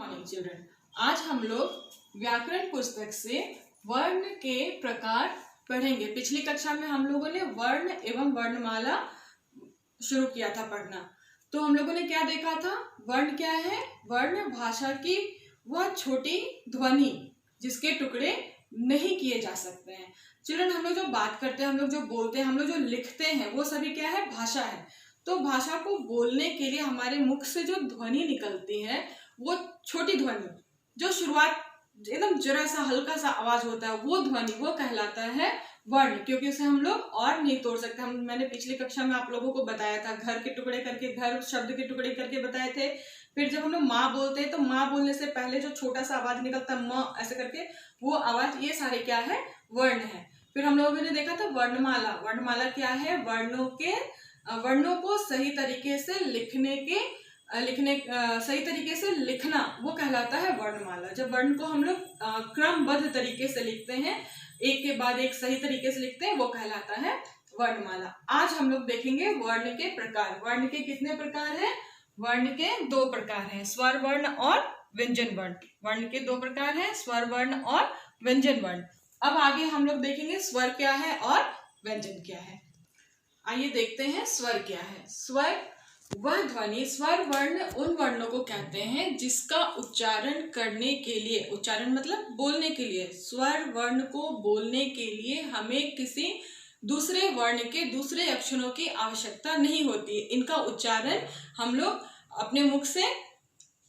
Morning children. आज हम लोग व्याकरण पुस्तक से वर्ण के प्रकार पढ़ेंगे। पिछली कक्षा में हम लोगों ने वर्ण एवं वर्णमाला शुरू किया था पढ़ना। तो हम लोगों ने क्या देखा था? वर्ण क्या है? वर्ण भाषा की वह छोटी ध्वनि जिसके टुकड़े नहीं किए जा सकते हैं। चिल्ड्रन, हम लोग जो बात करते हैं, हम लोग जो बोलते हैं, हम लोग जो लिखते हैं, वो सभी क्या है? भाषा है। तो भाषा को बोलने के लिए हमारे मुख से जो ध्वनि निकलती है, वो छोटी ध्वनि, जो शुरुआत एकदम जरा सा हल्का सा आवाज होता है, वो ध्वनि वो कहलाता है वर्ण, क्योंकि उसे हम लोग और नहीं तोड़ सकते। मैंने पिछली कक्षा में आप लोगों को बताया था, घर के टुकड़े करके, घर शब्द के टुकड़े करके बताए थे। फिर जब हम लोग माँ बोलते हैं तो माँ बोलने से पहले जो छोटा सा आवाज निकलता है म ऐसे करके, वो आवाज, ये सारे क्या है? वर्ण है। फिर हम लोगों ने देखा था वर्णमाला। वर्णमाला क्या है? वर्णों को सही तरीके से सही तरीके से लिखना, वो कहलाता है वर्णमाला। जब वर्ण को हम लोग क्रमबद्ध तरीके से लिखते हैं, एक के बाद एक सही तरीके से लिखते हैं, वो कहलाता है वर्णमाला। आज हम लोग देखेंगे वर्ण के प्रकार। वर्ण के कितने प्रकार हैं? वर्ण के 2 प्रकार हैं, स्वर वर्ण और व्यंजन वर्ण। वर्ण के 2 प्रकार हैं, स्वर वर्ण और व्यंजन वर्ण। अब आगे हम लोग देखेंगे स्वर क्या है और व्यंजन क्या है। आइए देखते हैं स्वर क्या है। स्वर वह ध्वनि, स्वर वर्ण उन वर्णों को कहते हैं जिसका उच्चारण करने के लिए, उच्चारण मतलब बोलने के लिए, स्वर वर्ण को बोलने के लिए हमें किसी दूसरे वर्ण के दूसरे अक्षरों की आवश्यकता नहीं होती है। इनका उच्चारण हम लोग अपने मुख से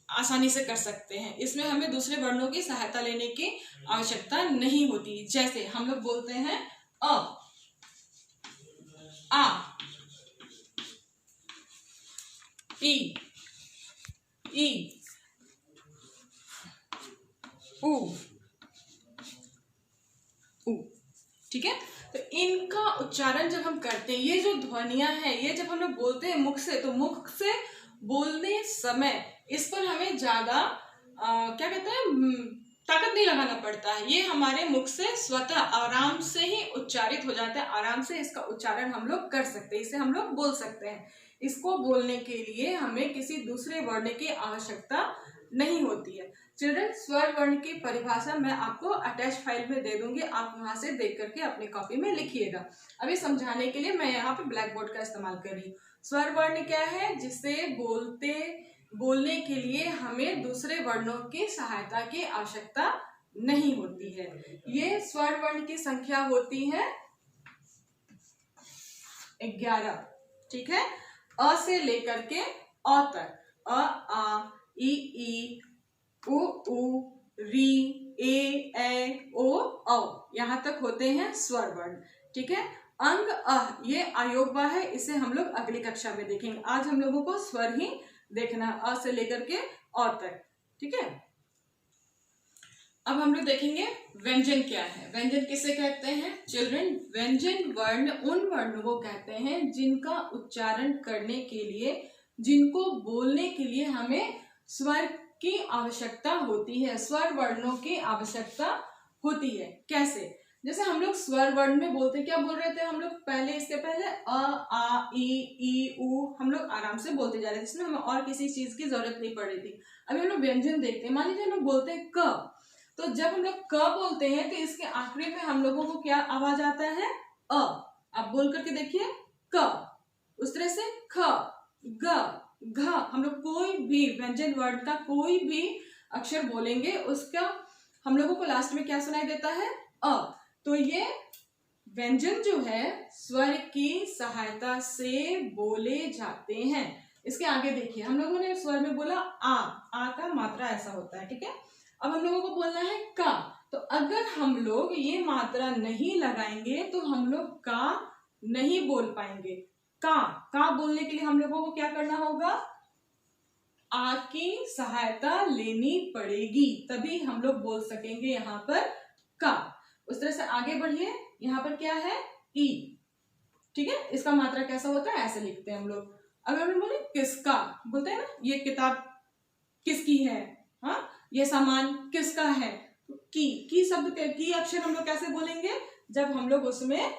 आसानी से कर सकते हैं। इसमें हमें दूसरे वर्णों की सहायता लेने की आवश्यकता नहीं होती। जैसे हम लोग बोलते हैं अ, आ, ई, ई, उ, उ। ठीक है, तो इनका उच्चारण जब हम करते हैं, ये जो ध्वनियां हैं, ये जब हम लोग बोलते हैं मुख से, तो मुख से बोलने समय इस पर हमें ज्यादा क्या कहते हैं, ताकत नहीं लगाना पड़ता है। ये हमारे मुख से स्वतः आराम से ही उच्चारित हो जाता है। आराम से इसका उच्चारण हम लोग कर सकते हैं, इसे हम लोग बोल सकते हैं। इसको बोलने के लिए हमें किसी दूसरे वर्ण की आवश्यकता नहीं होती है। चिल्ड्रन, स्वर वर्ण की परिभाषा मैं आपको अटैच फाइल में दे दूंगी, आप वहां से देख करके अपनी कॉपी में लिखिएगा। अभी समझाने के लिए मैं यहाँ पे ब्लैक बोर्ड का इस्तेमाल कर रही हूँ। स्वर वर्ण क्या है? जिसे बोलने के लिए हमें दूसरे वर्णों की सहायता की आवश्यकता नहीं होती है। ये स्वर वर्ण की संख्या होती है 11। ठीक है, अ से लेकर के अ तक, अ, आ, ई, उ, री, ए, ओ, औ, यहाँ तक होते हैं स्वर वर्ण। ठीक है, अंग अ, ये अयोगवा है, इसे हम लोग अगली कक्षा में देखेंगे। आज हम लोगों को स्वर ही देखना है, अ से लेकर के अ तक। ठीक है, अब हम लोग देखेंगे व्यंजन क्या है। व्यंजन किसे कहते हैं? चिल्ड्रन, व्यंजन वर्ण उन वर्णों को कहते हैं जिनका उच्चारण करने के लिए, जिनको बोलने के लिए हमें स्वर की आवश्यकता होती है, स्वर वर्णों की आवश्यकता होती है। कैसे? जैसे हम लोग स्वर वर्ण में बोलते हैं, क्या बोल रहे थे हम लोग पहले? इसके पहले अ, आ, ई, उ हम लोग आराम से बोलते जा रहे थे, इसमें हमें और किसी चीज की जरूरत नहीं पड़ रही थी। अभी हम लोग व्यंजन देखते हैं। मान लीजिए हम लोग बोलते हैं क, तो जब हम लोग क बोलते हैं तो इसके आखिरी में हम लोगों को क्या आवाज आता है? अ। आप बोल करके देखिए, क। उस तरह से ख, ग, घ। हम लोग कोई भी व्यंजन वर्ड का कोई भी अक्षर बोलेंगे, उसका हम लोगों को लास्ट में क्या सुनाई देता है? अ। तो ये व्यंजन जो है स्वर की सहायता से बोले जाते हैं। इसके आगे देखिए, हम लोगों ने स्वर में बोला आ का मात्रा ऐसा होता है। ठीक है, अब हम लोगों को बोलना है का। तो अगर हम लोग ये मात्रा नहीं लगाएंगे तो हम लोग का नहीं बोल पाएंगे। का बोलने के लिए हम लोगों को क्या करना होगा? आ की सहायता लेनी पड़ेगी, तभी हम लोग बोल सकेंगे यहाँ पर का। उस तरह से आगे बढ़िए, यहाँ पर क्या है? ई। ठीक है, इसका मात्रा कैसा होता है? ऐसे लिखते हैं हम लोग। अगर हम बोले किसका, बोलते हैं ना, ये किताब किसकी है, हाँ, ये सामान किसका है। की शब्द, की अक्षर हम लोग कैसे बोलेंगे? जब हम लोग उसमें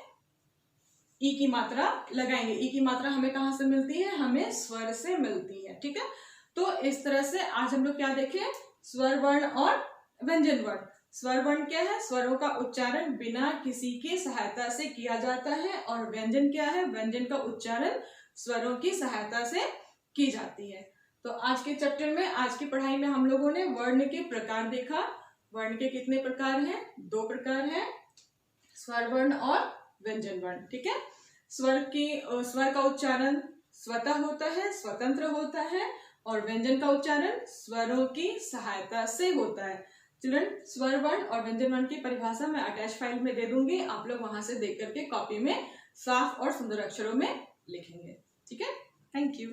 ई की मात्रा लगाएंगे। ई की मात्रा हमें कहाँ से मिलती है? हमें स्वर से मिलती है। ठीक है, तो इस तरह से आज हम लोग क्या देखें? स्वर वर्ण और व्यंजन वर्ण। स्वर वर्ण क्या है? स्वरों का उच्चारण बिना किसी की सहायता से किया जाता है। और व्यंजन क्या है? व्यंजन का उच्चारण स्वरों की सहायता से की जाती है। तो आज के चैप्टर में, आज की पढ़ाई में हम लोगों ने वर्ण के प्रकार देखा। वर्ण के कितने प्रकार हैं? 2 प्रकार हैं, स्वर वर्ण और व्यंजन वर्ण। ठीक है। स्वर का उच्चारण स्वतः होता है, स्वतंत्र होता है, और व्यंजन का उच्चारण स्वरों की सहायता से होता है। चिल्ड्रन, स्वर वर्ण और व्यंजन वर्ण की परिभाषा मैं अटैच फाइल में दे दूंगी, आप लोग वहां से देख करके कॉपी में साफ और सुंदर अक्षरों में लिखेंगे। ठीक है। Thank you.